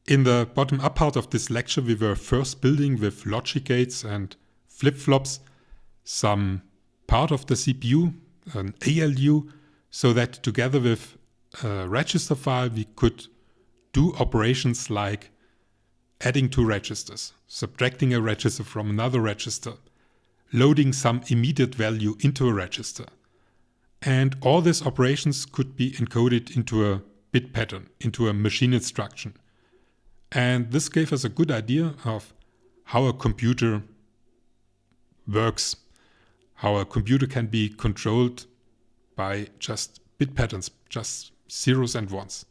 In the bottom-up part of this lecture, we were first building with logic gates and flip-flops some part of the CPU, an ALU, so that together with a register file we could do operations like adding two registers, subtracting a register from another register, loading some immediate value into a register. And all these operations could be encoded into a bit pattern, into a machine instruction. And this gave us a good idea of how a computer works, how a computer can be controlled by just bit patterns, just zeros and ones.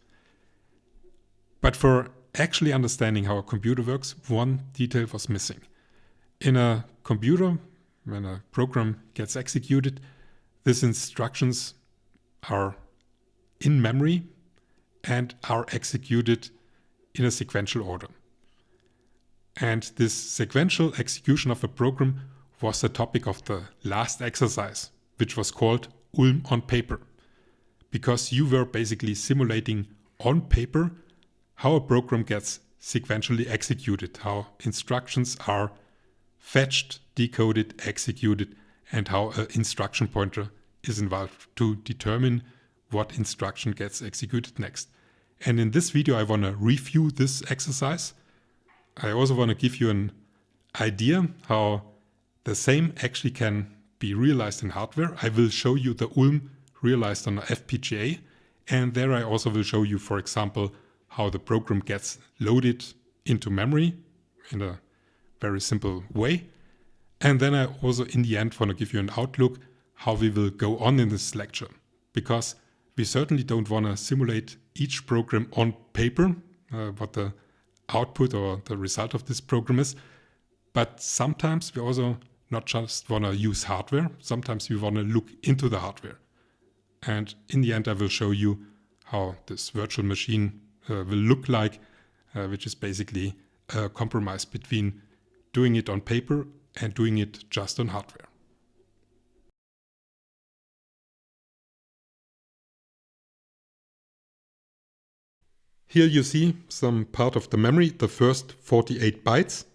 But for actually understanding how a computer works, one detail was missing. In a computer, when a program gets executed, these instructions are in memory and are executed in a sequential order. And this sequential execution of a program was the topic of the last exercise, which was called ULM on paper, because you were basically simulating on paper how a program gets sequentially executed, how instructions are fetched, decoded, executed, and how an instruction pointer is involved to determine what instruction gets executed next. And in this video, I want to review this exercise. I also want to give you an idea how the same actually can be realized in hardware. I will show you the ULM realized on an FPGA. And there I also will show you, for example, how the program gets loaded into memory in a very simple way. And then I also, in the end, want to give you an outlook how we will go on in this lecture. Because we certainly don't want to simulate each program on paper, what the output or the result of this program is. But sometimes we also not just want to use hardware, sometimes we want to look into the hardware. And in the end, I will show you how this virtual machine will look like, which is basically a compromise between doing it on paper and doing it just on hardware. Here you see some part of the memory, the first 48 bytes.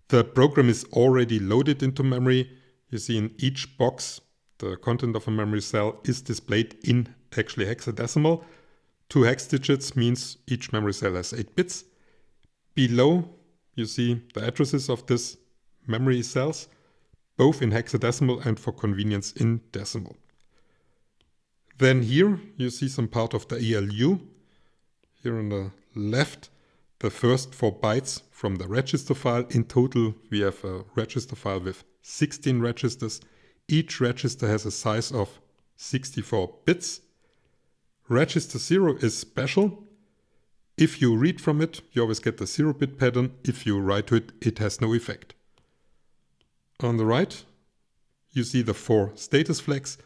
The program is already loaded into memory. You see in each box, the content of a memory cell is displayed in actually hexadecimal. 2 hex digits means each memory cell has 8 bits. Below, you see the addresses of these memory cells, both in hexadecimal and for convenience in decimal. Then here you see some part of the ALU. Here on the left, the first 4 bytes from the register file. In total, we have a register file with 16 registers. Each register has a size of 64 bits. Register 0 is special. If you read from it, you always get the 0-bit pattern. If you write to it, it has no effect. On the right, you see the 4 status flags.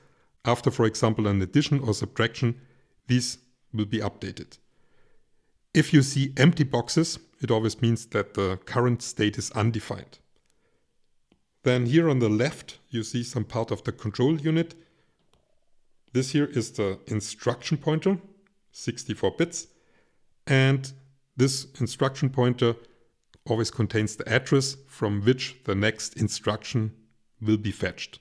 After, for example, an addition or subtraction, these will be updated. If you see empty boxes, it always means that the current state is undefined. Then here on the left, you see some part of the control unit. This here is the instruction pointer, 64 bits. And this instruction pointer always contains the address from which the next instruction will be fetched.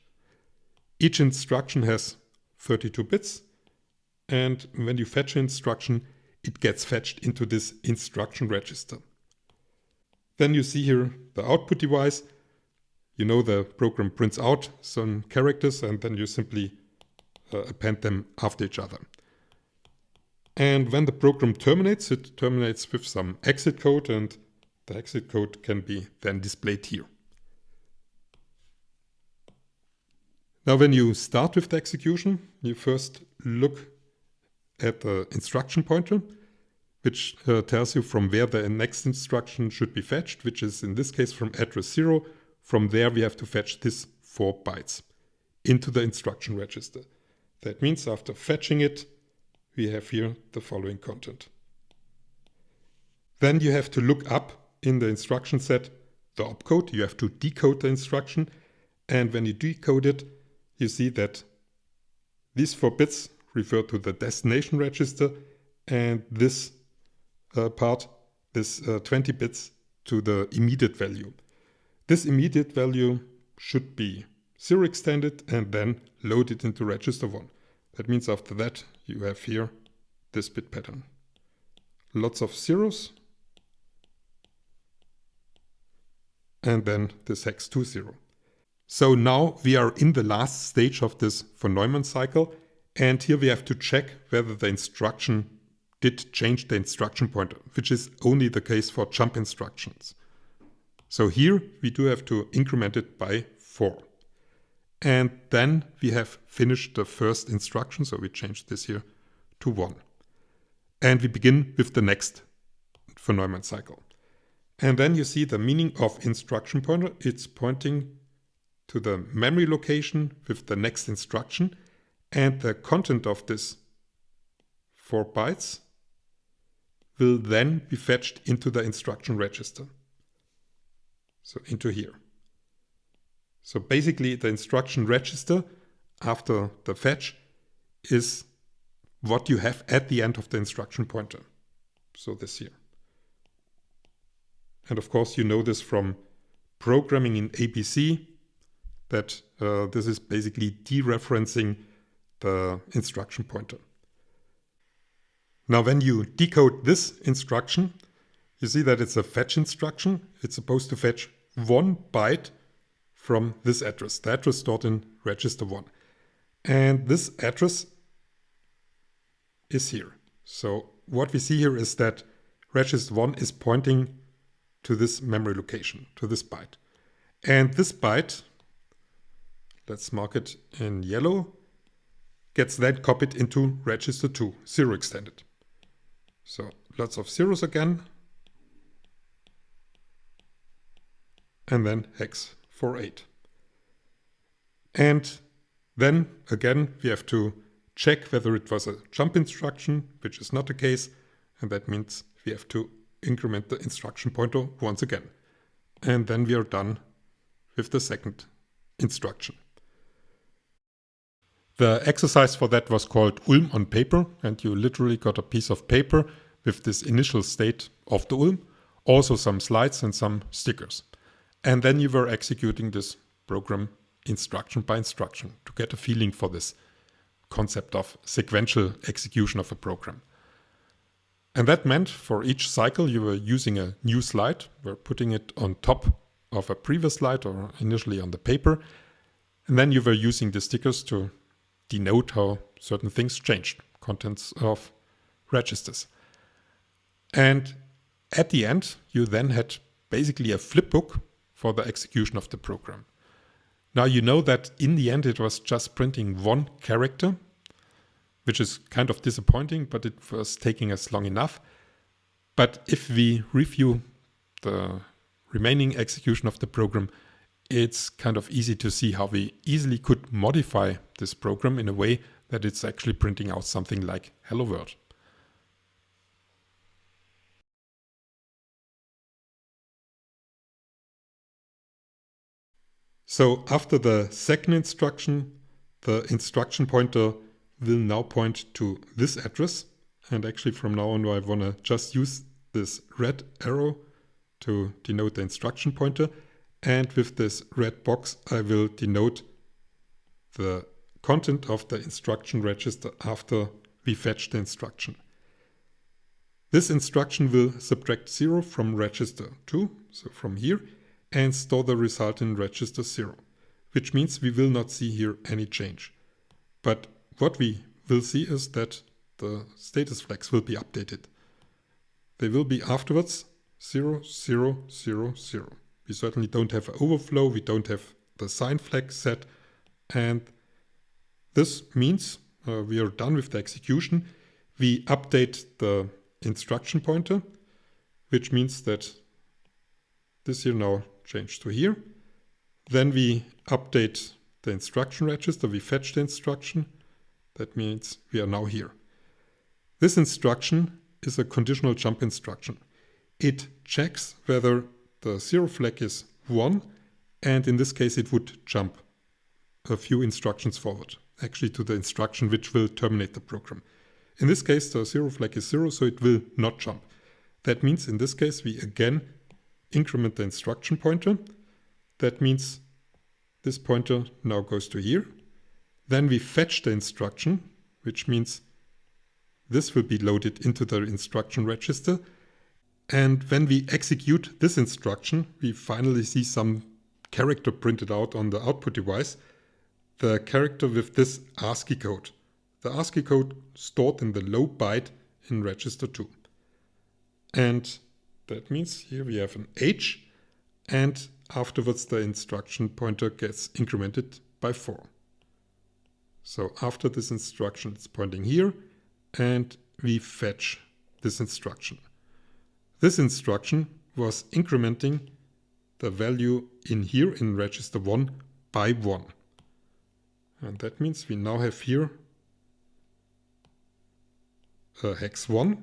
Each instruction has 32 bits. And when you fetch an instruction, it gets fetched into this instruction register. Then you see here the output device. You know the program prints out some characters and then you simply append them after each other. And when the program terminates, it terminates with some exit code, and the exit code can be then displayed here. Now when you start with the execution, you first look at the instruction pointer, which tells you from where the next instruction should be fetched, which is in this case from address 0. From there we have to fetch this 4 bytes into the instruction register. That means after fetching it, we have here the following content. Then you have to look up in the instruction set the opcode. You have to decode the instruction, and when you decode it, you see that these 4 bits refer to the destination register, and this part this 20 bits to the immediate value. This immediate value should be 0 extended and then loaded into register 1. That means after that you have here this bit pattern. Lots of zeros and then this hex 20. So now we are in the last stage of this von Neumann cycle, and here we have to check whether the instruction did change the instruction pointer, which is only the case for jump instructions. So here we do have to increment it by 4. And then we have finished the first instruction, so we change this here to 1. And we begin with the next von Neumann cycle. And then you see the meaning of instruction pointer. It's pointing to the memory location with the next instruction, and the content of this 4 bytes will then be fetched into the instruction register. So into here. So basically the instruction register after the fetch is what you have at the end of the instruction pointer. So this here. And of course you know this from programming in ABC, that this is basically dereferencing the instruction pointer. Now when you decode this instruction, you see that it's a fetch instruction. It's supposed to fetch 1 byte from this address, the address stored in register 1. And this address is here. So what we see here is that register 1 is pointing to this memory location, to this byte. And this byte, let's mark it in yellow, gets then copied into register 2, 0 extended. So lots of zeros again. And then hex 48. And then again we have to check whether it was a jump instruction, which is not the case, and that means we have to increment the instruction pointer once again. And then we are done with the second instruction. The exercise for that was called ULM on paper, and you literally got a piece of paper with this initial state of the ULM, also some slides and some stickers. And then you were executing this program instruction by instruction to get a feeling for this concept of sequential execution of a program. And that meant for each cycle you were using a new slide, we're putting it on top of a previous slide or initially on the paper, and then you were using the stickers to denote how certain things changed, contents of registers. And at the end, you then had basically a flipbook for the execution of the program. Now you know that in the end it was just printing 1 character, which is kind of disappointing, but it was taking us long enough. But if we review the remaining execution of the program, it's kind of easy to see how we easily could modify this program in a way that it's actually printing out something like Hello World. So after the second instruction, the instruction pointer will now point to this address. And actually from now on I want to just use this red arrow to denote the instruction pointer. And with this red box, I will denote the content of the instruction register after we fetch the instruction. This instruction will subtract 0 from register 2, so from here, and store the result in register 0, which means we will not see here any change. But what we will see is that the status flags will be updated. They will be afterwards 0, 0, 0, 0. We certainly don't have an overflow, we don't have the sign flag set, and this means we are done with the execution. We update the instruction pointer, which means that this here now changed to here. Then we update the instruction register, we fetch the instruction. That means we are now here. This instruction is a conditional jump instruction. It checks whether the 0 flag is 1, and in this case it would jump a few instructions forward, actually to the instruction which will terminate the program. In this case the 0 flag is 0, so it will not jump. That means in this case we again increment the instruction pointer. That means this pointer now goes to here. Then we fetch the instruction, which means this will be loaded into the instruction register. And when we execute this instruction, we finally see some character printed out on the output device. The character with this ASCII code. The ASCII code stored in the low byte in register 2. And that means here we have an H, and afterwards the instruction pointer gets incremented by 4. So after this instruction it's pointing here, and we fetch this instruction. This instruction was incrementing the value in here in register 1 by 1. And that means we now have here a hex 1,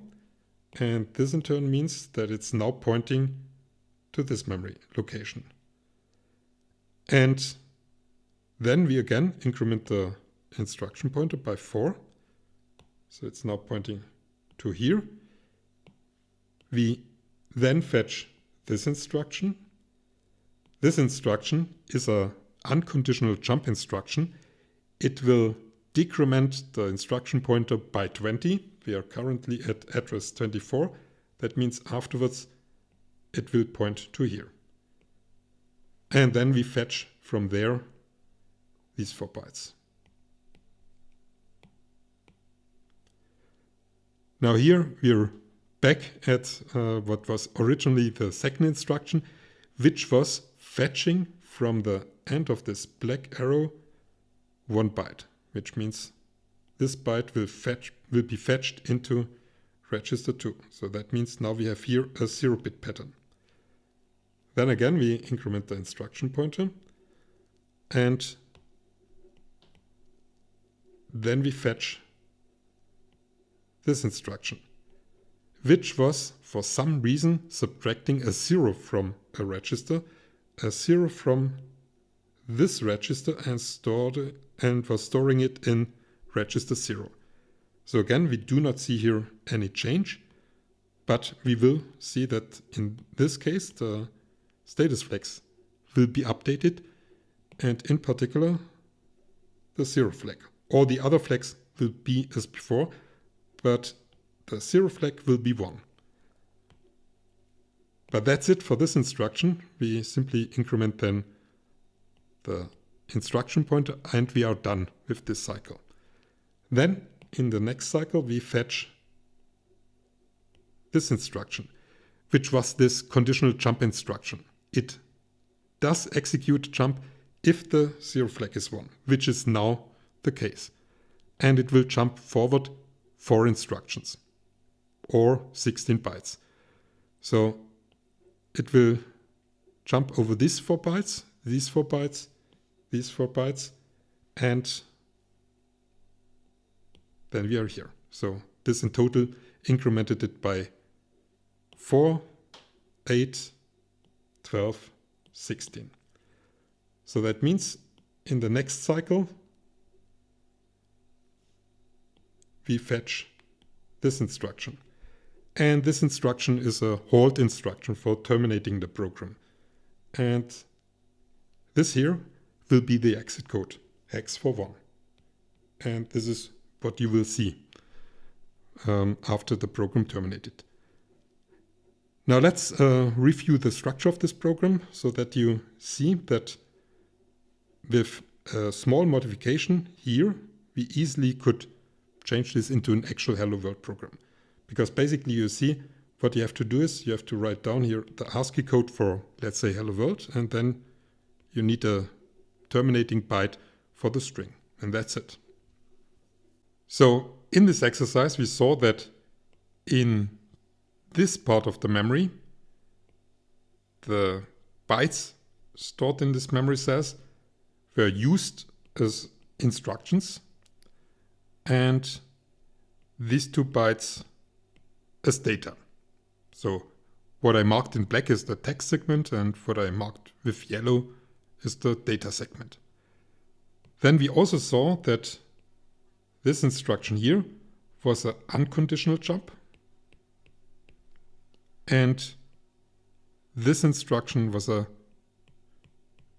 and this in turn means that it's now pointing to this memory location. And then we again increment the instruction pointer by 4. So it's now pointing to here. We then fetch this instruction. This instruction is an unconditional jump instruction. It will decrement the instruction pointer by 20. We are currently at address 24. That means afterwards it will point to here. And then we fetch from there these 4 bytes. Now here we're back at what was originally the second instruction, which was fetching from the end of this black arrow 1 byte, which means this byte will be fetched into register 2. So that means now we have here a 0-bit pattern. Then again we increment the instruction pointer, and then we fetch this instruction, which was for some reason subtracting a 0 from a register, a 0 from this register, and was storing it in register 0. So again, we do not see here any change, but we will see that in this case the status flags will be updated, and in particular the 0 flag. All the other flags will be as before, but the 0 flag will be 1. But that's it for this instruction. We simply increment then the instruction pointer, and we are done with this cycle. Then in the next cycle we fetch this instruction, which was this conditional jump instruction. It does execute jump if the 0 flag is 1, which is now the case. And it will jump forward 4 instructions or 16 bytes. So it will jump over these 4 bytes, these 4 bytes, these 4 bytes, and then we are here. So this in total incremented it by 4, 8, 12, 16. So that means in the next cycle we fetch this instruction. And this instruction is a halt instruction for terminating the program. And this here will be the exit code, hex for 1. And this is what you will see after the program terminated. Now let's review the structure of this program so that you see that with a small modification here, we easily could change this into an actual Hello World program. Because basically you see what you have to do is you have to write down here the ASCII code for, let's say, Hello World, and then you need a terminating byte for the string, and that's it. So in this exercise we saw that in this part of the memory, the bytes stored in this memory cells were used as instructions, and these 2 bytes as data. So what I marked in black is the text segment, and what I marked with yellow is the data segment. Then we also saw that this instruction here was an unconditional jump. And this instruction was a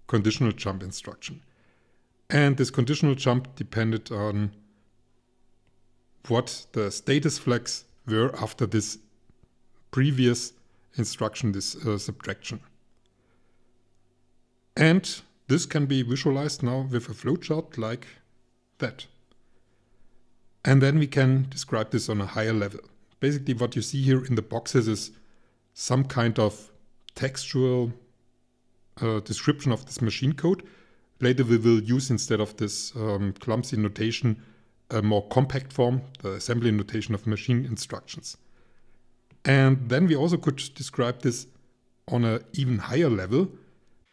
conditional jump instruction. And this conditional jump depended on what the status flags were after this previous instruction, this subtraction. And this can be visualized now with a flowchart like that. And then we can describe this on a higher level. Basically what you see here in the boxes is some kind of textual description of this machine code. Later we will use, instead of this clumsy notation, a more compact form, the assembly notation of machine instructions. And then we also could describe this on an even higher level,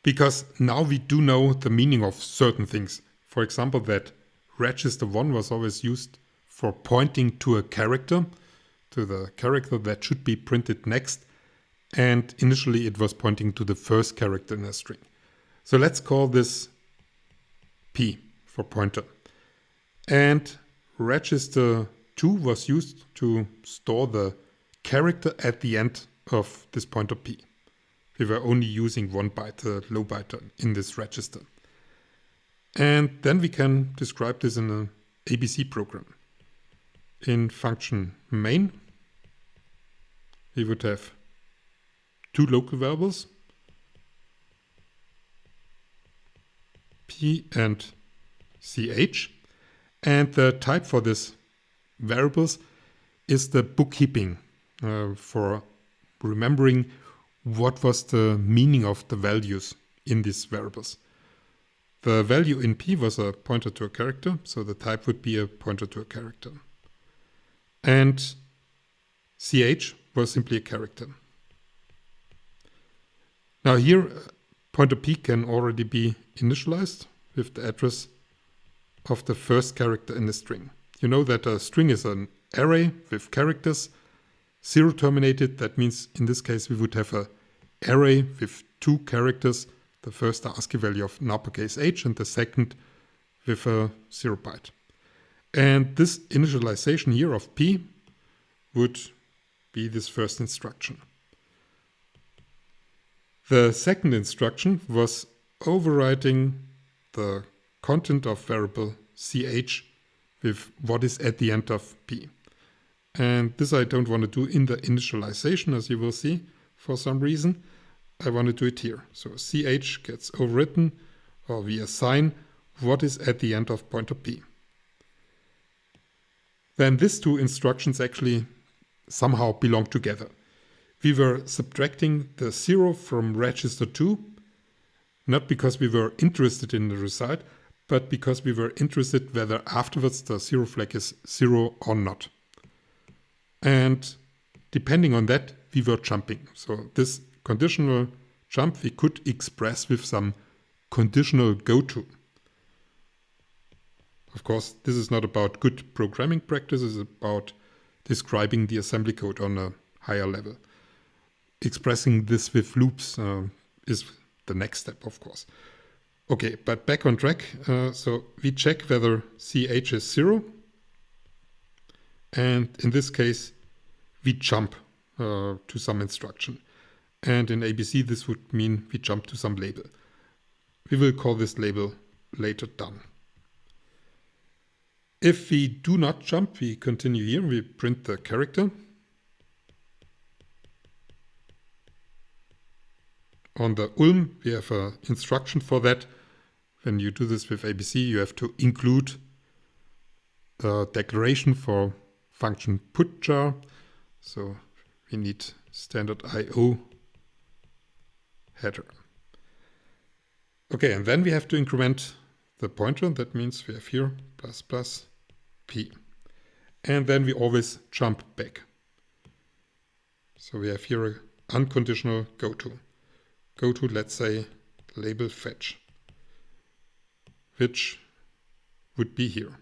because now we do know the meaning of certain things. For example, that register 1 was always used for pointing to a character, to the character that should be printed next. And initially it was pointing to the first character in a string. So let's call this P for pointer. And register 2 was used to store the character at the end of this pointer P. We were only using 1 byte, the low byte in this register. And then we can describe this in an ABC program. In function main, we would have 2 local variables, P and CH. And the type for this variables is the bookkeeping, for remembering what was the meaning of the values in these variables. The value in P was a pointer to a character, so the type would be a pointer to a character. And CH was simply a character. Now here, pointer P can already be initialized with the address of the first character in the string. You know that a string is an array with characters, 0 terminated. That means in this case we would have an array with 2 characters, the first ASCII value of an uppercase H and the second with a 0 byte. And this initialization here of P would be this first instruction. The second instruction was overwriting the content of variable ch with what is at the end of P. And this I don't want to do in the initialization, as you will see, for some reason. I want to do it here. So ch gets overwritten, or we assign what is at the end of pointer P. Then these 2 instructions actually somehow belong together. We were subtracting the 0 from register 2, not because we were interested in the result, but because we were interested whether afterwards the 0 flag is 0 or not. And depending on that, we were jumping. So this conditional jump we could express with some conditional goto. Of course, this is not about good programming practice, it's about describing the assembly code on a higher level. Expressing this with loops is the next step, of course. Okay, but back on track. So we check whether ch is 0. And in this case, we jump to some instruction. And in ABC, this would mean we jump to some label. We will call this label later done. If we do not jump, we continue here. We print the character. On the ULM, we have an instruction for that. When you do this with ABC, you have to include a declaration for function putjar. So we need standard IO header. Okay, and then we have to increment the pointer. That means we have here plus plus P. And then we always jump back. So we have here an unconditional goto. Go to, let's say, label fetch, which would be here.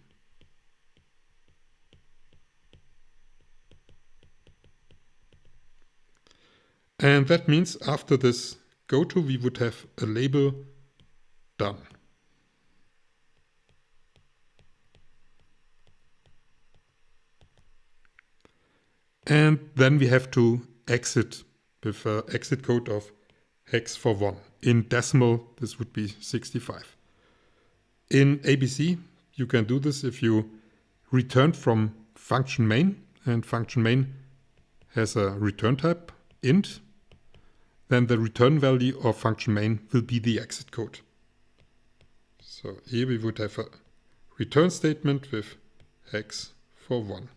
And that means after this goto, we would have a label done. And then we have to exit with an exit code of hex for 1. In decimal, this would be 65. In ABC, you can do this if you return from function main, and function main has a return type, int, then the return value of function main will be the exit code. So here we would have a return statement with hex for 1.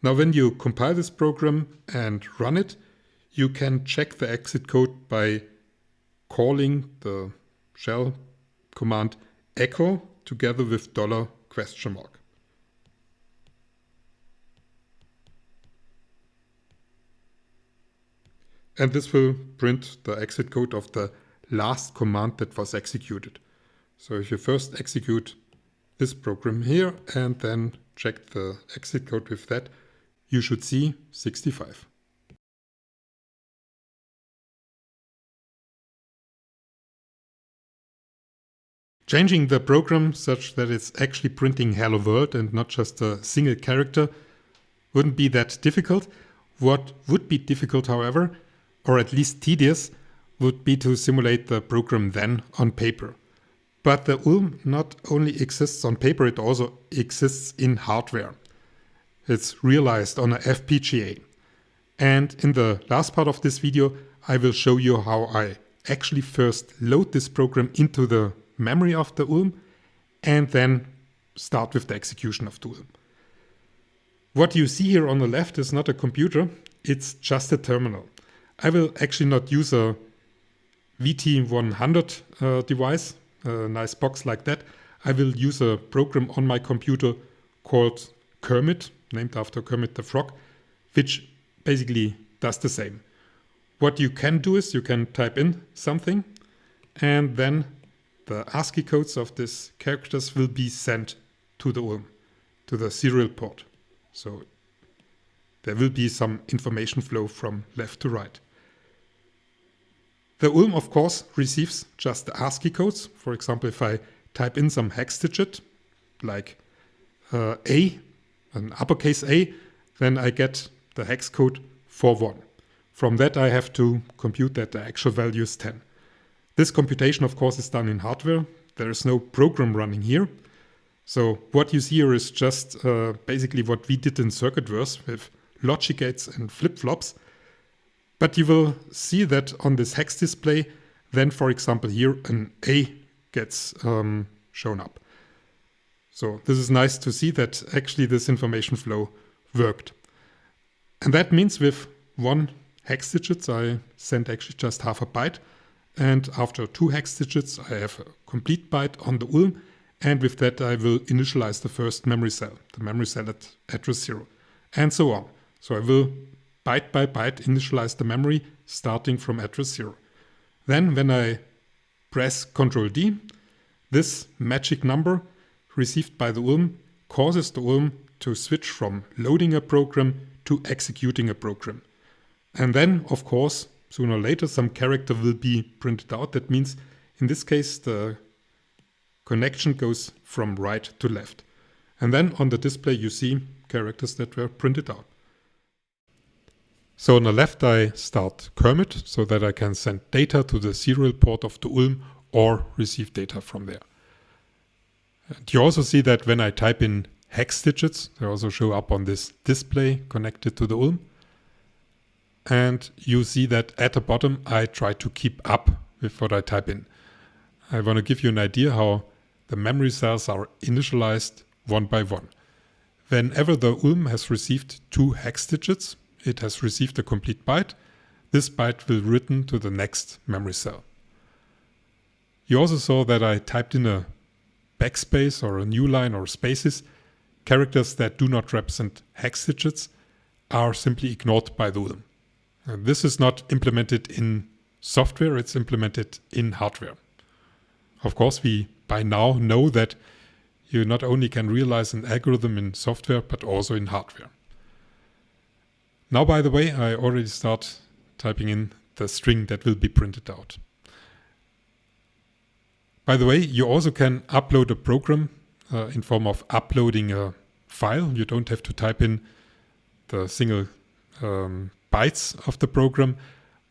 Now when you compile this program and run it, you can check the exit code by calling the shell command echo together with $?. And this will print the exit code of the last command that was executed. So if you first execute this program here and then check the exit code with that, you should see 65. Changing the program such that it's actually printing hello world and not just a single character wouldn't be that difficult. What would be difficult, however, or at least tedious, would be to simulate the program then on paper. But the ULM not only exists on paper, it also exists in hardware. It's realized on a FPGA. And in the last part of this video, I will show you how I actually first load this program into the memory of the ULM and then start with the execution of the ULM. What you see here on the left is not a computer, it's just a terminal. I will actually not use a VT100 device, a nice box like that. I will use a program on my computer called Kermit, named after Kermit the Frog, which basically does the same. What you can do is you can type in something and then the ASCII codes of these characters will be sent to the ULM, to the serial port. So there will be some information flow from left to right. The ULM, of course, receives just the ASCII codes. For example, if I type in some hex digit, like A, an uppercase A, then I get the hex code for 1. From that, I have to compute that the actual value is 10. This computation, of course, is done in hardware. There is no program running here. So what you see here is just basically what we did in circuitverse with logic gates and flip-flops. But you will see that on this hex display, then, for example, here an A gets shown up. So this is nice to see that actually this information flow worked. And that means with 1 hex digits, I send actually just half a byte. And after 2 hex digits, I have a complete byte on the ULM. And with that, I will initialize the first memory cell, the memory cell at address 0, and so on. So I will byte by byte initialize the memory starting from address 0. Then when I press Ctrl D, this magic number received by the ULM causes the ULM to switch from loading a program to executing a program. And then, of course, sooner or later, some character will be printed out. That means, in this case, the connection goes from right to left. And then on the display, you see characters that were printed out. So on the left, I start Kermit so that I can send data to the serial port of the ULM or receive data from there. And you also see that when I type in hex digits, they also show up on this display connected to the ULM. And you see that at the bottom, I try to keep up with what I type in. I want to give you an idea how the memory cells are initialized one by one. Whenever the ULM has received 2 hex digits, it has received a complete byte. This byte will be written to the next memory cell. You also saw that I typed in a backspace or a new line or spaces. Characters that do not represent hex digits are simply ignored by the ULM. This is not implemented in software, it's implemented in hardware. Of course, we by now know that you not only can realize an algorithm in software, but also in hardware. Now, by the way, I already start typing in the string that will be printed out. By the way, you also can upload a program in form of uploading a file. You don't have to type in the single bytes of the program,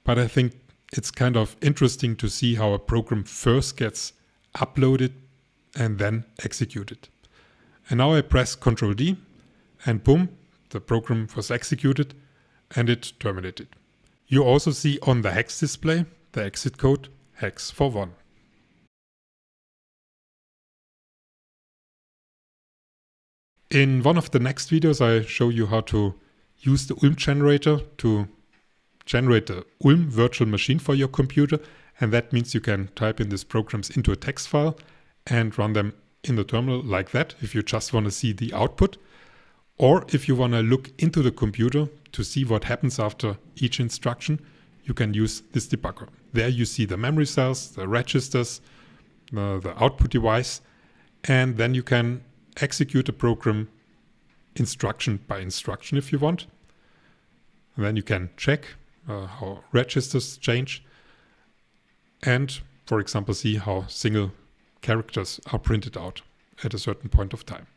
but I think it's kind of interesting to see how a program first gets uploaded and then executed. And now I press Ctrl D and boom, the program was executed and it terminated. You also see on the hex display the exit code hex 41. In one of the next videos I show you how to use the ULM generator to generate the ULM virtual machine for your computer, and that means you can type in these programs into a text file and run them in the terminal like that if you just want to see the output, or if you want to look into the computer to see what happens after each instruction, you can use this debugger. There you see the memory cells, the registers, the output device, and then you can execute a program instruction by instruction if you want. And then you can check how registers change and, for example, see how single characters are printed out at a certain point of time.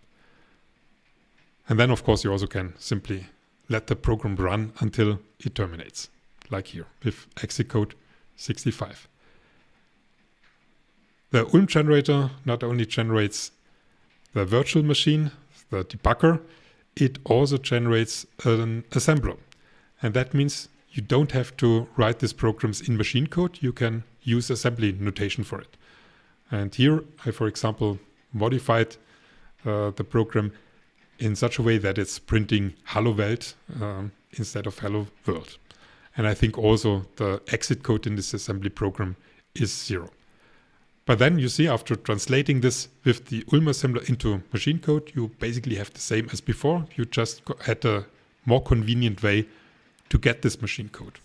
And then, of course, you also can simply let the program run until it terminates, like here with exit code 65. The ULM generator not only generates the virtual machine, the debugger, it also generates an assembler. And that means you don't have to write these programs in machine code. You can use assembly notation for it. And here I, for example, modified the program in such a way that it's printing Hello Welt instead of Hello World. And I think also the exit code in this assembly program is 0. But then you see, after translating this with the ULM assembler into machine code, you basically have the same as before. You just had a more convenient way to get this machine code.